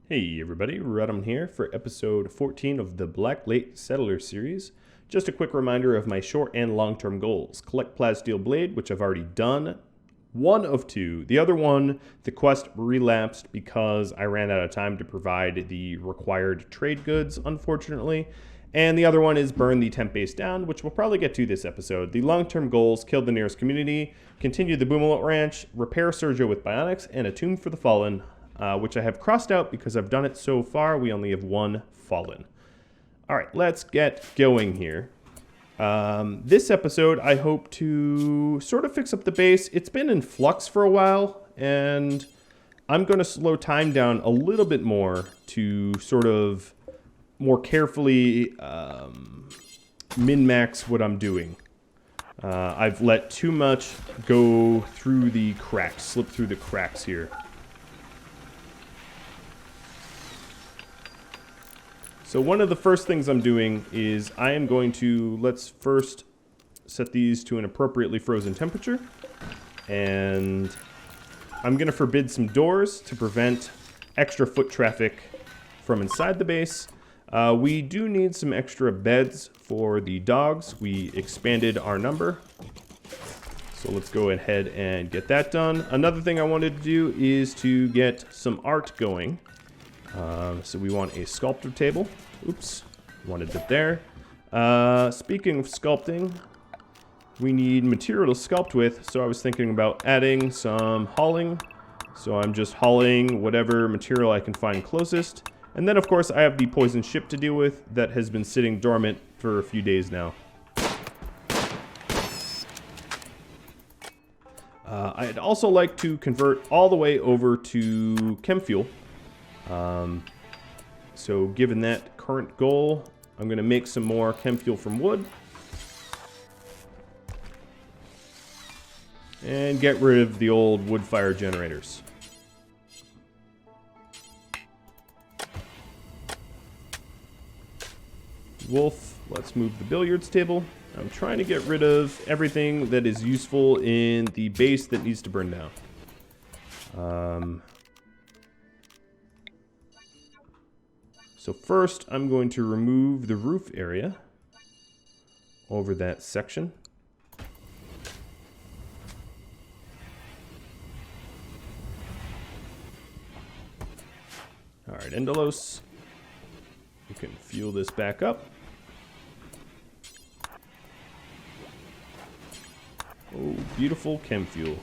Hey everybody, Rudham here for episode 14 of the Black Lake Settler series. Just a quick reminder of my short and long-term goals. Collect Plasteel Blade, which I've already done. One of two. The other one, the quest relapsed because I ran out of time to provide the required trade goods, unfortunately. And the other one is burn the temp base down, which we'll probably get to this episode. The long-term goals: kill the nearest community, continue the Boomalot Ranch, repair Sergio with Bionics, and a Tomb for the Fallen. Which I have crossed out because I've done it so far. We only have one fallen. All right, let's get going here. This episode, I hope to sort of fix up the base. It's been in flux for a while, and I'm going to slow time down a little bit more to sort of more carefully min-max what I'm doing. I've let too much go through the cracks, slip through the cracks here. So one of the first things I'm doing is I am going to, let's first set these to an appropriately frozen temperature. And I'm going to forbid some doors to prevent extra foot traffic from inside the base. We do need some extra beds for the dogs. We expanded our number. So let's go ahead and get that done. Another thing I wanted to do is to get some art going. So we want a sculptor table. Oops, wanted it there. Speaking of sculpting, we need material to sculpt with, so I was thinking about adding some hauling. So I'm just hauling whatever material I can find closest. And then, of course, I have the poison ship to deal with that has been sitting dormant for a few days now. I'd also like to convert all the way over to chem fuel. So given that current goal, I'm going to make some more chem fuel from wood. And get rid of the old wood fire generators. Wolf, let's move the billiards table. I'm trying to get rid of everything that is useful in the base that needs to burn down. So first, I'm going to remove the roof area over that section. All right, Endelos, you can fuel this back up. Oh, beautiful chem fuel.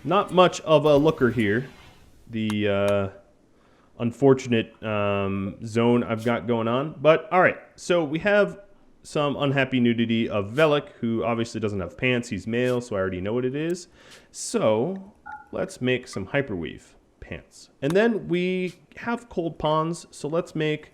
Not much of a looker here. The unfortunate zone I've got going on. But, alright, so we have some unhappy nudity of Velik, who obviously doesn't have pants. He's male, so I already know what it is. So, let's make some hyperweave pants. And then we have cold ponds, so let's make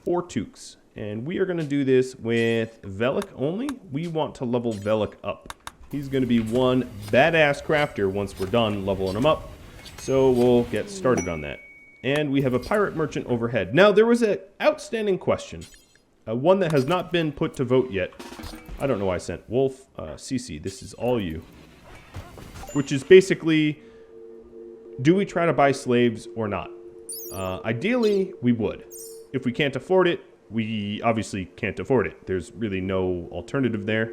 4 toques. And we are going to do this with Velik only. We want to level Velik up. He's going to be one badass crafter once we're done leveling him up. So we'll get started on that. And we have a pirate merchant overhead. Now, there was an outstanding question. One that has not been put to vote yet. I don't know why I sent Wolf. Cece, this is all you. Which is basically, do we try to buy slaves or not? Ideally, we would. If we can't afford it, we obviously can't afford it. There's really no alternative there.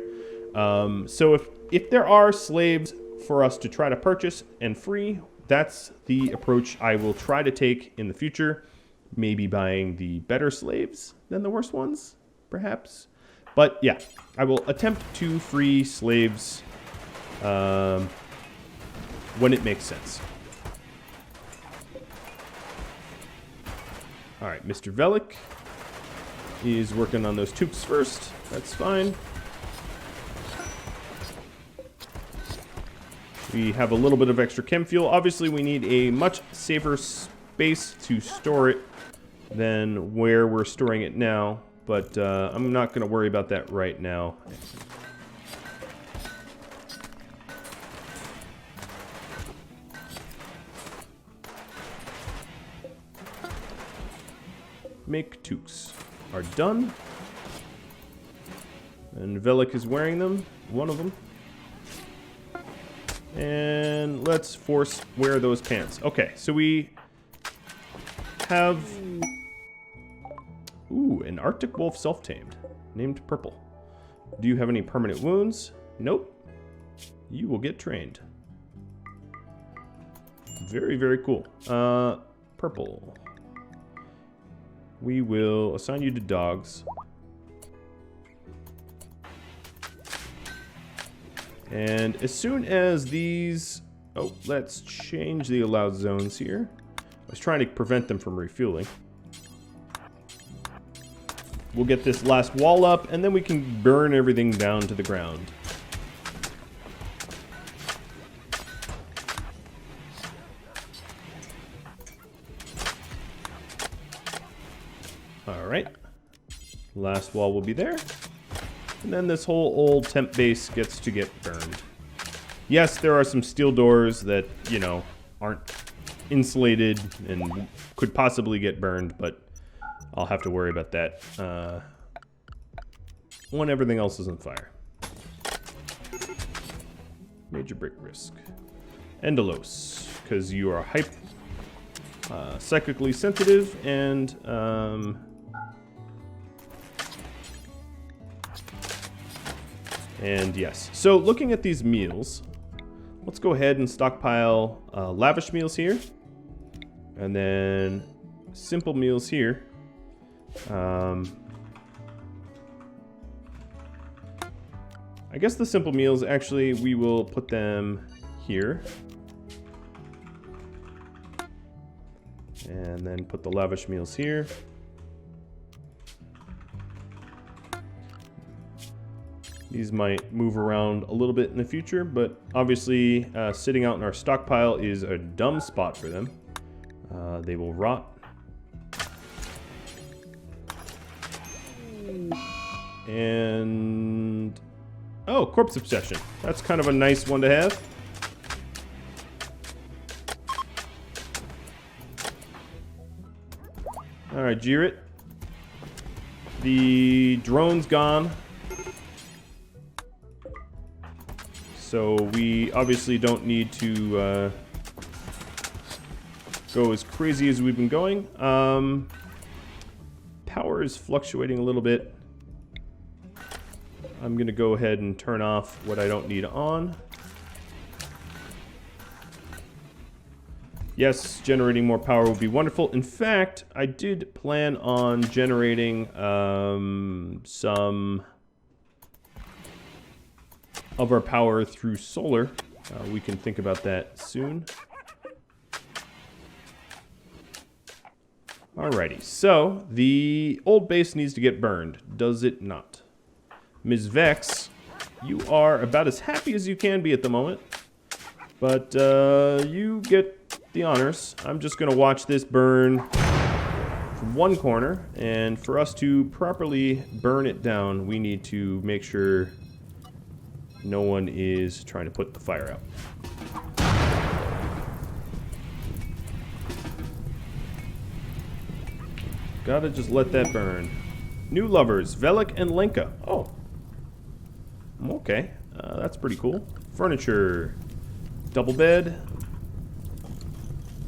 So if there are slaves for us to try to purchase and free, that's the approach I will try to take in the future. Maybe buying the better slaves than the worst ones, perhaps. But yeah, I will attempt to free slaves when it makes sense. All right, Mr. Velik is working on those tubes first. That's fine. We have a little bit of extra chem fuel. Obviously, we need a much safer space to store it than where we're storing it now. But I'm not going to worry about that right now. Make toques are done. And Velik is wearing them. One of them. And let's force wear those pants. Okay, so we have... Ooh, an Arctic wolf self-tamed, named Purple. Do you have any permanent wounds? Nope. You will get trained. Very, very cool. Purple. We will assign you to dogs. And as soon as these... Oh, let's change the allowed zones here. I was trying to prevent them from refueling. We'll get this last wall up, and then we can burn everything down to the ground. Alright. Last wall will be there. And then this whole old temp base gets to get burned. Yes, there are some steel doors that, you know, aren't insulated and could possibly get burned, but I'll have to worry about that when everything else is on fire. Major break risk. Endolos, because you are psychically sensitive and... And yes, so looking at these meals, let's go ahead and stockpile lavish meals here. And then simple meals here. I guess the simple meals, actually, we will put them here. And then put the lavish meals here. These might move around a little bit in the future, but obviously sitting out in our stockpile is a dumb spot for them. They will rot. And... Oh, Corpse Obsession. That's kind of a nice one to have. Alright, Jirit. The drone's gone. So we obviously don't need to go as crazy as we've been going. Power is fluctuating a little bit. I'm going to go ahead and turn off what I don't need on. Yes, generating more power would be wonderful. In fact, I did plan on generating some of our power through solar. We can think about that soon. Alrighty, so the old base needs to get burned, does it not? Ms. Vex, you are about as happy as you can be at the moment, but you get the honors. I'm just going to watch this burn from one corner, and for us to properly burn it down, we need to make sure no one is trying to put the fire out. Gotta just let that burn. New lovers, Velik and Lenka. Oh. Okay. That's pretty cool. Furniture. Double bed.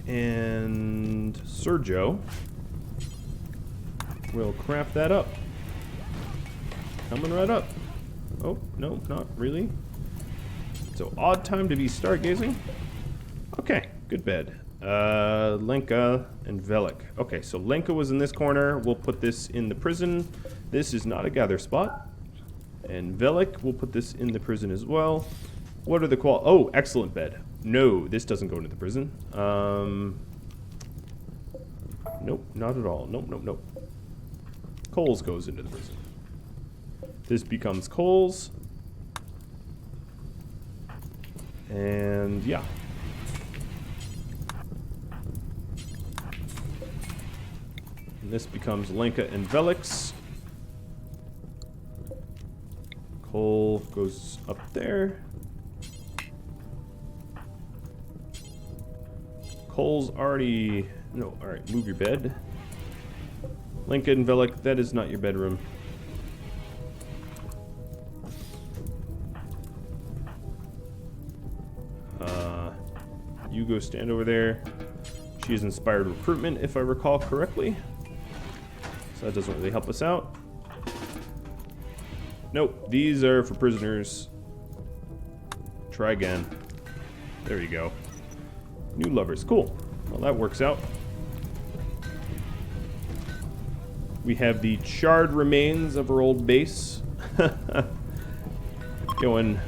And Sergio will craft that up. Coming right up. Oh, no, not really. So, odd time to be stargazing. Okay, good bed. Lenka and Velik. Okay, so Lenka was in this corner. We'll put this in the prison. This is not a gather spot. And Velik, we'll put this in the prison as well. What are the Oh, excellent bed. No, this doesn't go into the prison. Nope, not at all. Nope, nope, nope. Coles goes into the prison. This becomes Coles. And yeah. And this becomes Lenka and Velik's. Cole goes up there. Cole's already... No, alright, move your bed. Lenka and Velik, that is not your bedroom. You go stand over there. She is inspired recruitment, if I recall correctly. So that doesn't really help us out. Nope, these are for prisoners. Try again. There you go. New lovers, cool. Well, that works out. We have the charred remains of our old base. Going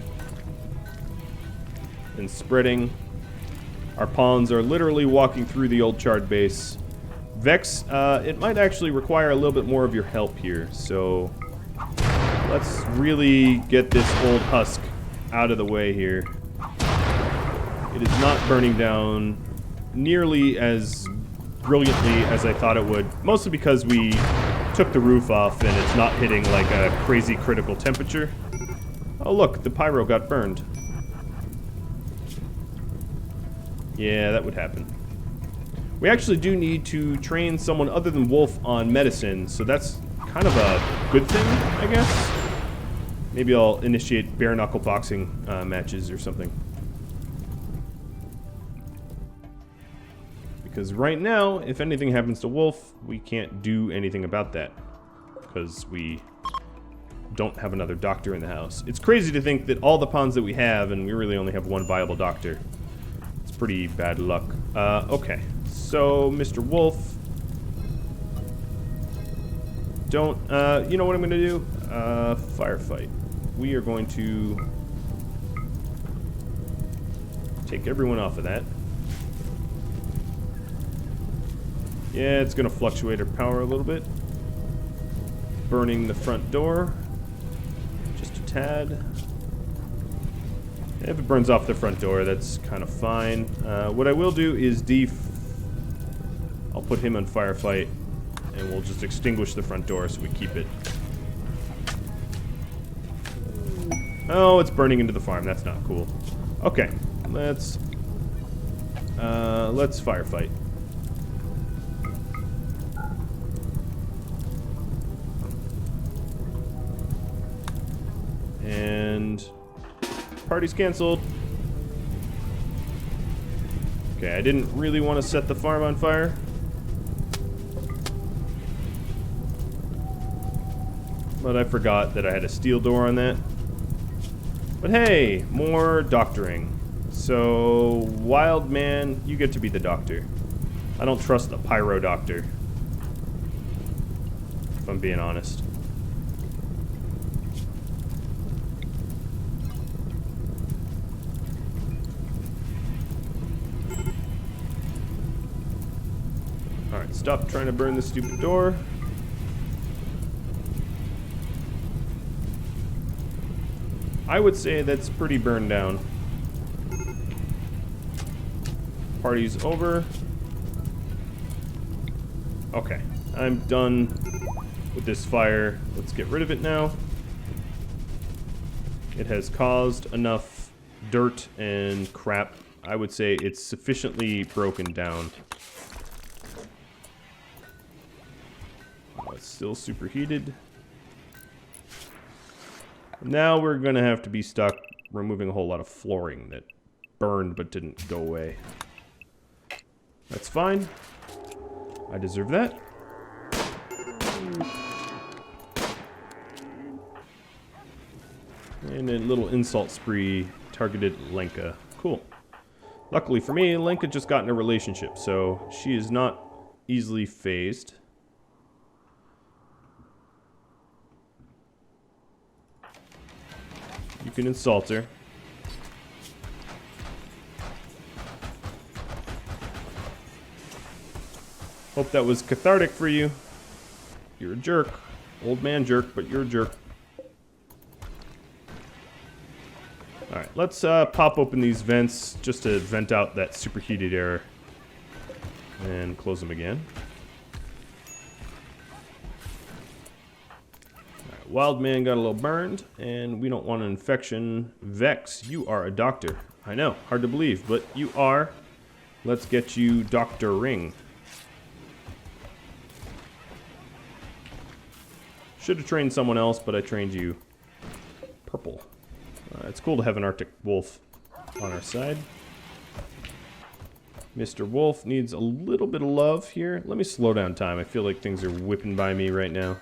and spreading. Our pawns are literally walking through the old charred base. Vex, it might actually require a little bit more of your help here, so let's really get this old husk out of the way here. It is not burning down nearly as brilliantly as I thought it would, mostly because we took the roof off and it's not hitting like a crazy critical temperature. Oh look, the pyro got burned. Yeah, that would happen. We actually do need to train someone other than Wolf on medicine, so that's kind of a good thing, I guess. Maybe I'll initiate bare knuckle boxing matches or something. Because right now, if anything happens to Wolf, we can't do anything about that. Because we don't have another doctor in the house. It's crazy to think that all the pawns that we have, and we really only have one viable doctor. It's pretty bad luck. Okay. So, Mr. Wolf. Don't, you know what I'm going to do? Firefight. We are going to take everyone off of that. Yeah, it's going to fluctuate our power a little bit. Burning the front door. Just a tad. If it burns off the front door, that's kind of fine. What I will do is I'll put him on firefight, and we'll just extinguish the front door so we keep it. Oh, it's burning into the farm. That's not cool. Okay, let's firefight. And party's canceled. Okay, I didn't really want to set the farm on fire. But I forgot that I had a steel door on that. But hey, more doctoring. So, Wild Man, you get to be the doctor. I don't trust a pyro doctor, if I'm being honest. Alright, stop trying to burn the stupid door. I would say that's pretty burned down. Party's over. Okay, I'm done with this fire. Let's get rid of it now. It has caused enough dirt and crap. I would say it's sufficiently broken down. Oh, it's still superheated. Now we're going to have to be stuck removing a whole lot of flooring that burned but didn't go away. That's fine. I deserve that. And a little insult spree targeted Lenka. Cool. Luckily for me, Lenka just got in a relationship, so she is not easily phased. You can insult her. Hope that was cathartic for you. You're a jerk. Old man jerk, but you're a jerk. Alright, let's pop open these vents just to vent out that superheated air. And close them again. Wild Man got a little burned, and we don't want an infection. Vex, you are a doctor. I know, hard to believe, but you are. Let's get you doctoring. Should have trained someone else, but I trained you. Purple. It's cool to have an Arctic wolf on our side. Mr. Wolf needs a little bit of love here. Let me slow down time. I feel like things are whipping by me right now.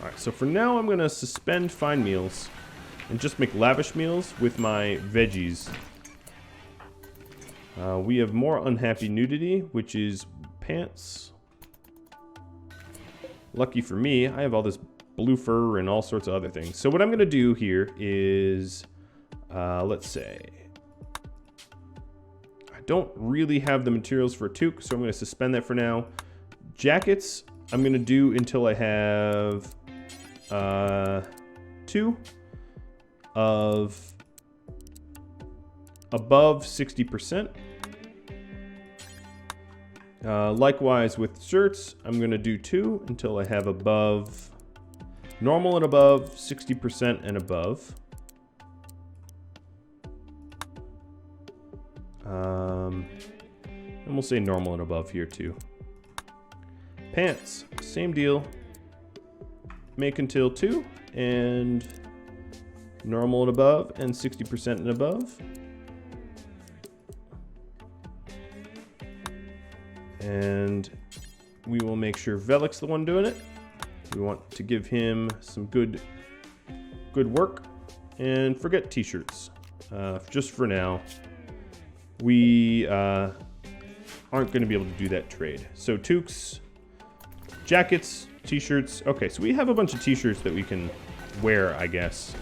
Alright, so for now I'm going to suspend fine meals and just make lavish meals with my veggies. We have more unhappy nudity, which is pants. Lucky for me, I have all this blue fur and all sorts of other things. So what I'm going to do here is, let's say, I don't really have the materials for a toque, so I'm going to suspend that for now. Jackets, I'm going to do until I have 2 of above 60%. Likewise with shirts, I'm going to do 2 until I have above normal and above, 60% and above. And we'll say normal and above here too. Pants, same deal. Make until 2 and normal and above and 60% and above. And we will make sure Velik's the one doing it. We want to give him some good work. And forget t-shirts. Just for now. We aren't going to be able to do that trade. So toques, jackets, t-shirts. Okay, so we have a bunch of t-shirts that we can wear, I guess.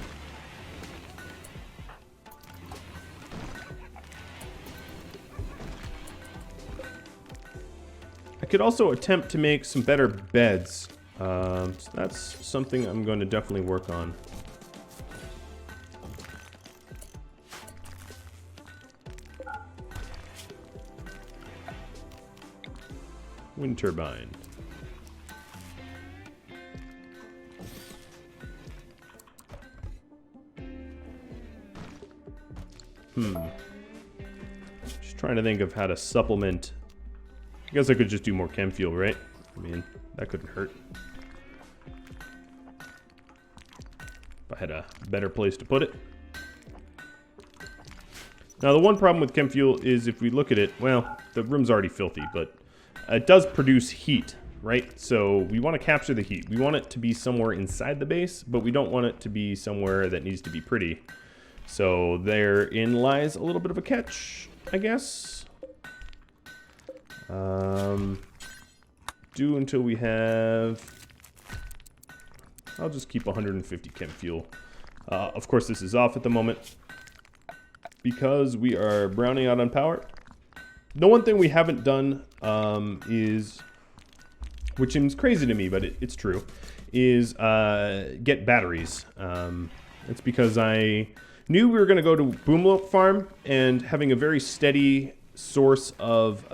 I could also attempt to make some better beds. So that's something I'm going to definitely work on. Wind turbine. Just trying to think of how to supplement. I guess I could just do more chem fuel, right? I mean, that couldn't hurt. If I had a better place to put it. Now, the one problem with chem fuel is if we look at it, well, the room's already filthy, but it does produce heat, right? So we want to capture the heat. We want it to be somewhere inside the base, but we don't want it to be somewhere that needs to be pretty. So therein lies a little bit of a catch, I guess. Do until we have... I'll just keep 150 chem fuel. Of course, this is off at the moment because we are browning out on power. The one thing we haven't done is, which seems crazy to me, but it's true, is get batteries. It's because I knew we were going to go to Boomlope Farm, and having a very steady source of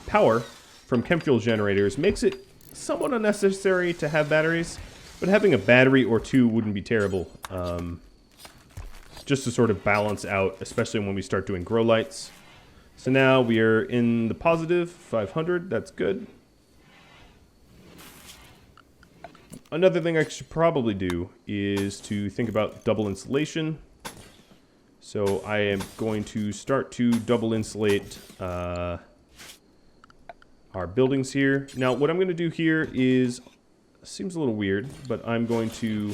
power from chem fuel generators makes it somewhat unnecessary to have batteries, but having a battery or two wouldn't be terrible. Just to sort of balance out, especially when we start doing grow lights. So now we are in the positive 500. That's good. Another thing I should probably do is to think about double insulation. So I am going to start to double insulate our buildings here. Now what I'm going to do here is, seems a little weird, but I'm going to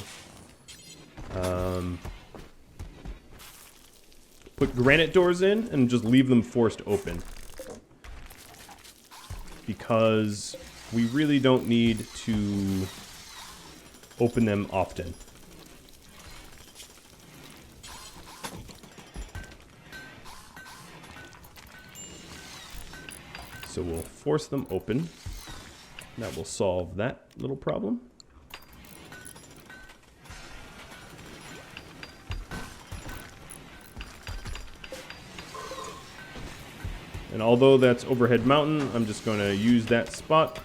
put granite doors in and just leave them forced open. Because we really don't need to open them often. So we'll force them open. That will solve that little problem. And although that's overhead mountain, I'm just going to use that spot.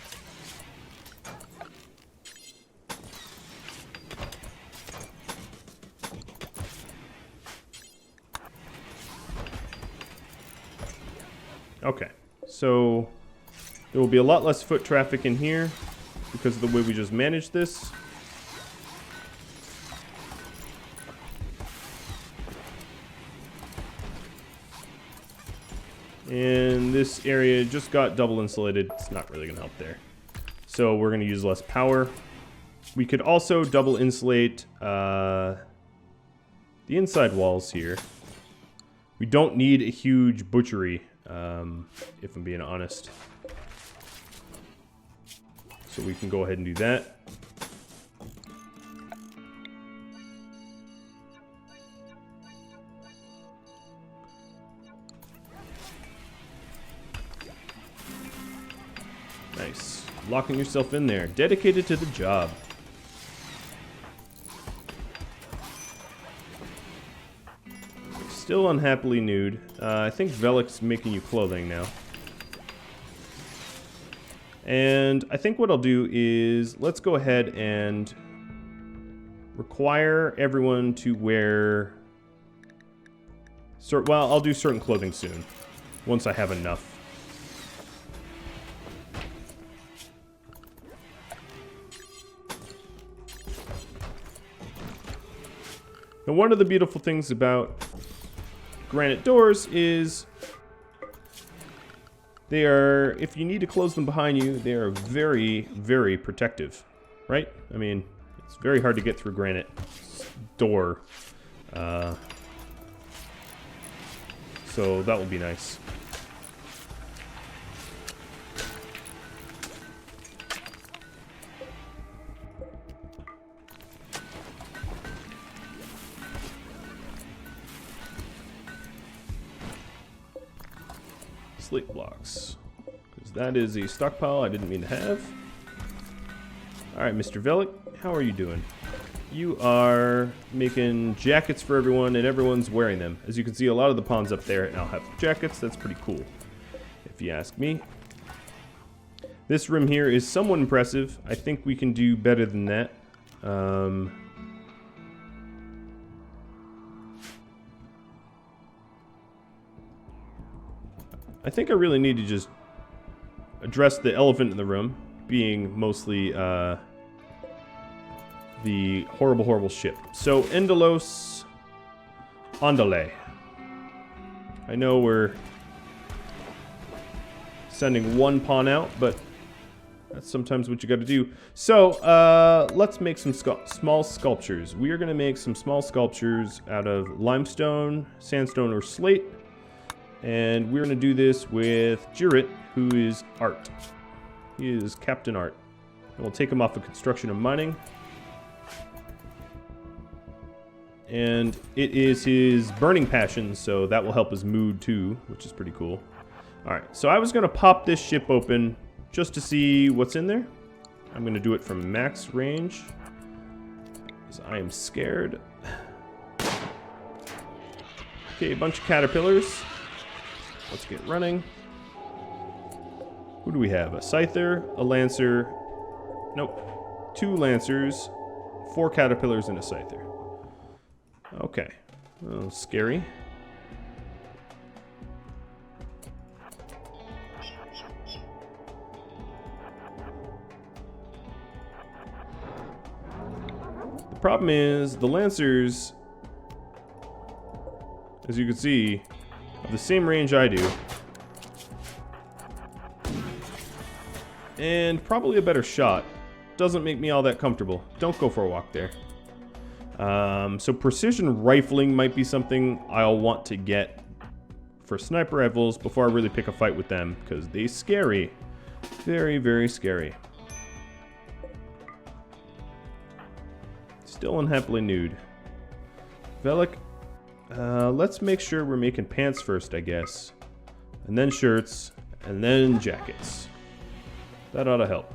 Okay, so there will be a lot less foot traffic in here because of the way we just managed this. And this area just got double insulated. It's not really going to help there. So we're going to use less power. We could also double insulate the inside walls here. We don't need a huge butchery, if I'm being honest. So we can go ahead and do that. Nice. Locking yourself in there. Dedicated to the job. Still unhappily nude. I think Velik's making you clothing now. And I think what I'll do is, let's go ahead and require everyone to wear... well, I'll do certain clothing soon, once I have enough. Now, one of the beautiful things about granite doors is they are, if you need to close them behind you, they are very, very protective, right? I mean, it's very hard to get through granite door. So that will be nice. Slate blocks, because that is a stockpile I didn't mean to have. Alright, Mr. Velik, how are you doing? You are making jackets for everyone, and everyone's wearing them. As you can see, a lot of the pawns up there now have jackets. That's pretty cool, if you ask me. This room here is somewhat impressive. I think we can do better than that. I think I really need to just address the elephant in the room, being mostly the horrible, horrible ship. So, Endelos Andale. I know we're sending one pawn out, but that's sometimes what you gotta do. So, let's make some small sculptures. We are gonna make some small sculptures out of limestone, sandstone, or slate. And we're going to do this with Jurit, who is Art. He is Captain Art. And we'll take him off of construction and mining. And it is his burning passion, so that will help his mood too, which is pretty cool. Alright, so I was going to pop this ship open just to see what's in there. I'm going to do it from max range, because I am scared. Okay, a bunch of caterpillars. Let's get running. Who do we have? A Scyther, a Lancer. Nope. 2 Lancers, 4 Caterpillars, and a Scyther. Okay. A little scary. The problem is, the Lancers, as you can see, have the same range I do. And probably a better shot. Doesn't make me all that comfortable. Don't go for a walk there. So precision rifling might be something I'll want to get for sniper rifles before I really pick a fight with them, because they're scary. Very, very scary. Still unhappily nude. Velik, let's make sure we're making pants first, I guess. And then shirts, and then jackets. That ought to help.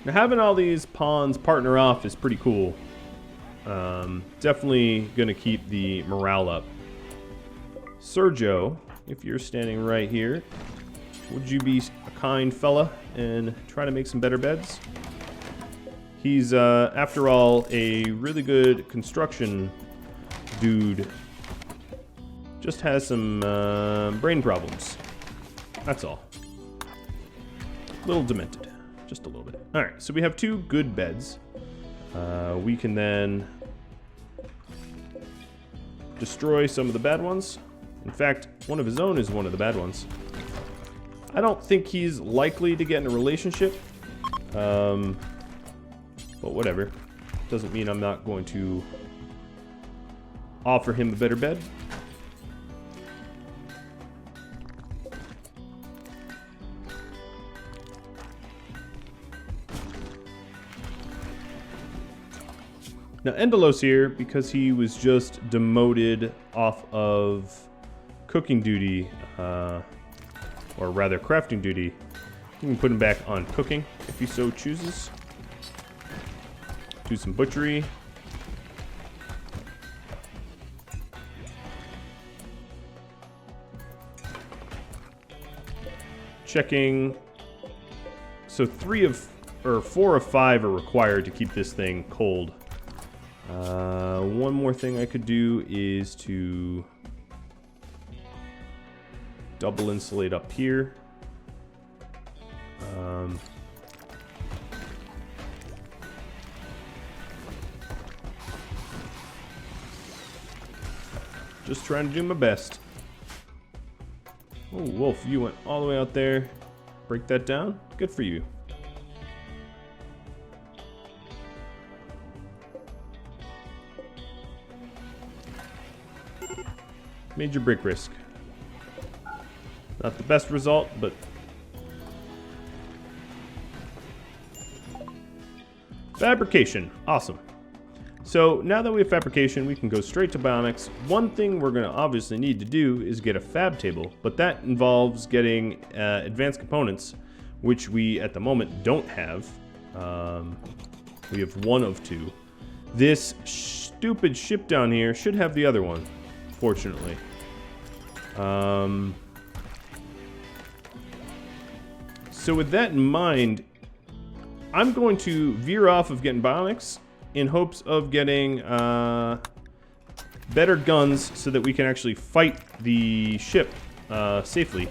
Now, having all these pawns partner off is pretty cool. Definitely gonna keep the morale up. Sergio, if you're standing right here, would you be a kind fella and try to make some better beds? He's, after all, a really good construction dude. Just has some brain problems. That's all. A little demented. Just a little bit. Alright, so we have 2 good beds. We can then destroy some of the bad ones. In fact, one of his own is one of the bad ones. I don't think he's likely to get in a relationship. But whatever. Doesn't mean I'm not going to offer him a better bed. Now, Endelos here, because he was just demoted off of cooking duty, or rather crafting duty, you can put him back on cooking if he so chooses. Do some butchery. Checking. So 4 of 5 are required to keep this thing cold. One more thing I could do is to double insulate up here. Just trying to do my best. Oh, Wolf, you went all the way out there. Break that down. Good for you. Major break risk. Not the best result, but fabrication. Awesome. So now that we have fabrication, we can go straight to bionics. One thing we're going to obviously need to do is get a fab table, but that involves getting advanced components, which we at the moment don't have. We have 1 of 2. This stupid ship down here should have the other one, fortunately. So with that in mind, I'm going to veer off of getting bionics in hopes of getting better guns so that we can actually fight the ship safely.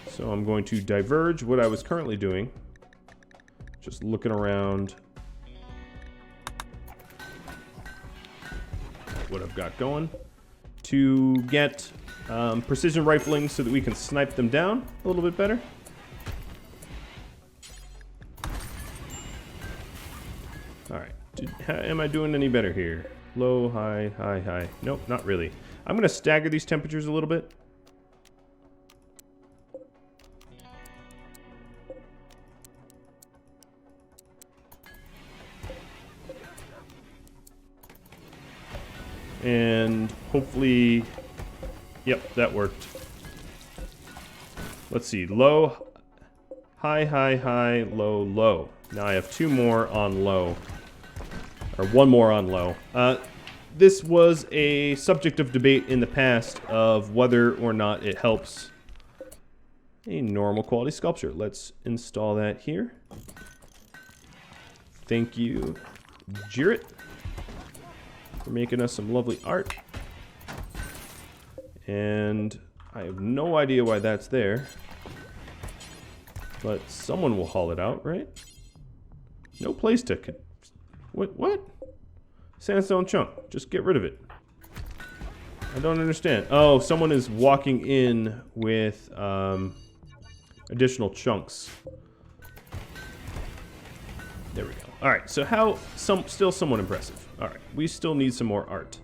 So I'm going to diverge what I was currently doing. Just looking around what I've got going to get precision rifling so that we can snipe them down a little bit better. Alright, am I doing any better here? Low, high, high, high. Nope, not really. I'm going to stagger these temperatures a little bit. And hopefully, yep, that worked. Let's see, low, high, high, high, low, low. Now I have 2 more on low, or 1 more on low. This was a subject of debate in the past of whether or not it helps a normal quality sculpture. Let's install that here. Thank you, Jarrett, for making us some lovely art. And I have no idea why that's there, but someone will haul it out, right? No place to... What? Sandstone chunk. Just get rid of it. I don't understand. Oh, someone is walking in with additional chunks. There we go. Alright, so how... still somewhat impressive. Alright, we still need some more art.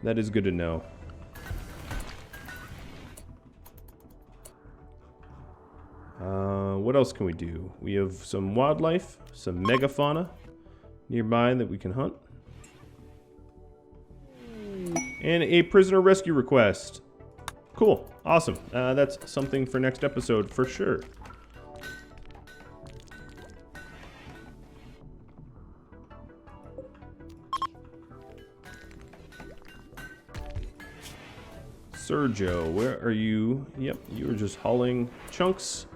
That is good to know. What else can we do? We have some wildlife, some megafauna nearby that we can hunt. And a prisoner rescue request. Cool. Awesome. That's something for next episode for sure. Sergio, where are you? Yep, you were just hauling chunks.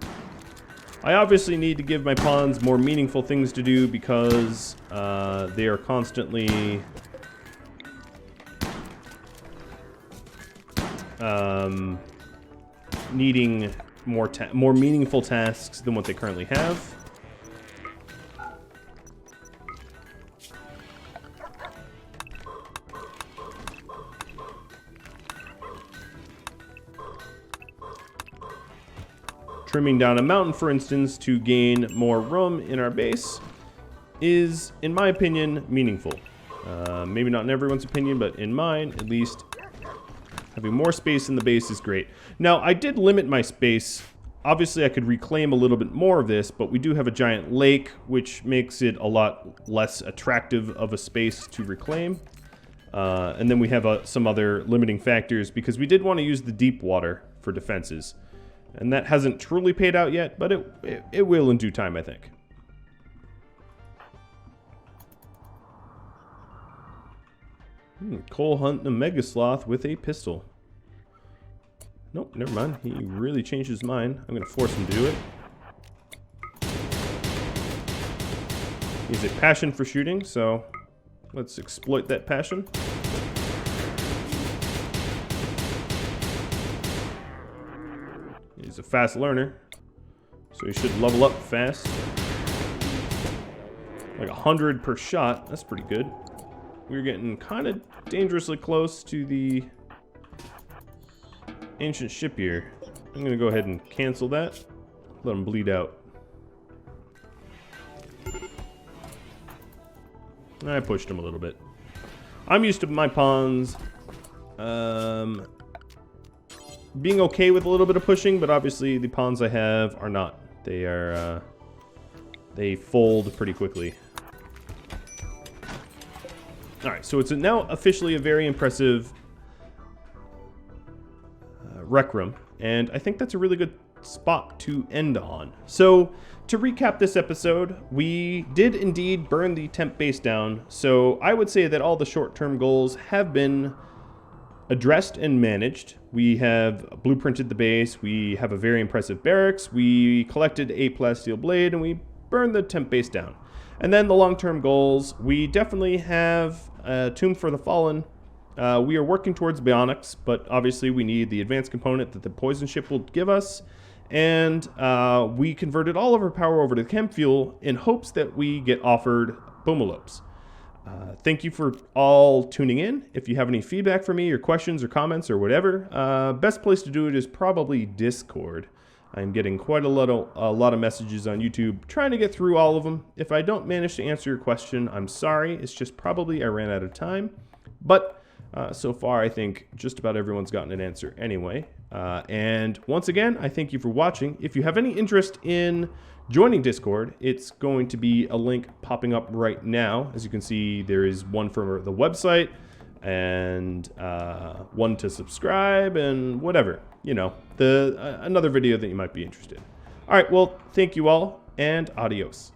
I obviously need to give my pawns more meaningful things to do because they are constantly needing more meaningful tasks than what they currently have. Trimming down a mountain, for instance, to gain more room in our base is, in my opinion, meaningful. Maybe not in everyone's opinion, but in mine, at least, having more space in the base is great. Now, I did limit my space. Obviously, I could reclaim a little bit more of this, but we do have a giant lake, which makes it a lot less attractive of a space to reclaim. And then we have some other limiting factors, because we did want to use the deep water for defenses. And that hasn't truly paid out yet, but it will in due time, I think. Cole hunting a mega sloth with a pistol. Nope, never mind. He really changed his mind. I'm going to force him to do it. He has a passion for shooting, so let's exploit that passion. He's a fast learner, so he should level up fast. Like 100 per shot. That's pretty good. We're getting kind of dangerously close to the ancient ship here. I'm going to go ahead and cancel that. Let him bleed out. I pushed him a little bit. I'm used to my pawns being okay with a little bit of pushing, but obviously the pawns I have are not. They are, they fold pretty quickly. Alright, so it's now officially a very impressive rec room, and I think that's a really good spot to end on. So, to recap this episode, we did indeed burn the temp base down, so I would say that all the short-term goals have been addressed and managed. We have blueprinted the base, we have a very impressive barracks, we collected a plasteel blade, and we burned the temp base down. And then the long-term goals, we definitely have a Tomb for the Fallen. We are working towards bionics, but obviously we need the advanced component that the poison ship will give us. And we converted all of our power over to the chem fuel in hopes that we get offered Bomalopes. Thank you for all tuning in. If you have any feedback for me or questions or comments or whatever, best place to do it is probably Discord. I'm getting quite a lot of messages on YouTube, trying to get through all of them. If I don't manage to answer your question, I'm sorry. It's just probably I ran out of time. But so far, I think just about everyone's gotten an answer anyway. And once again, I thank you for watching. If you have any interest in joining Discord, it's going to be a link popping up right now. As you can see, there is one for the website and one to subscribe and whatever, you know, another video that you might be interested in. All right, well, thank you all and adios.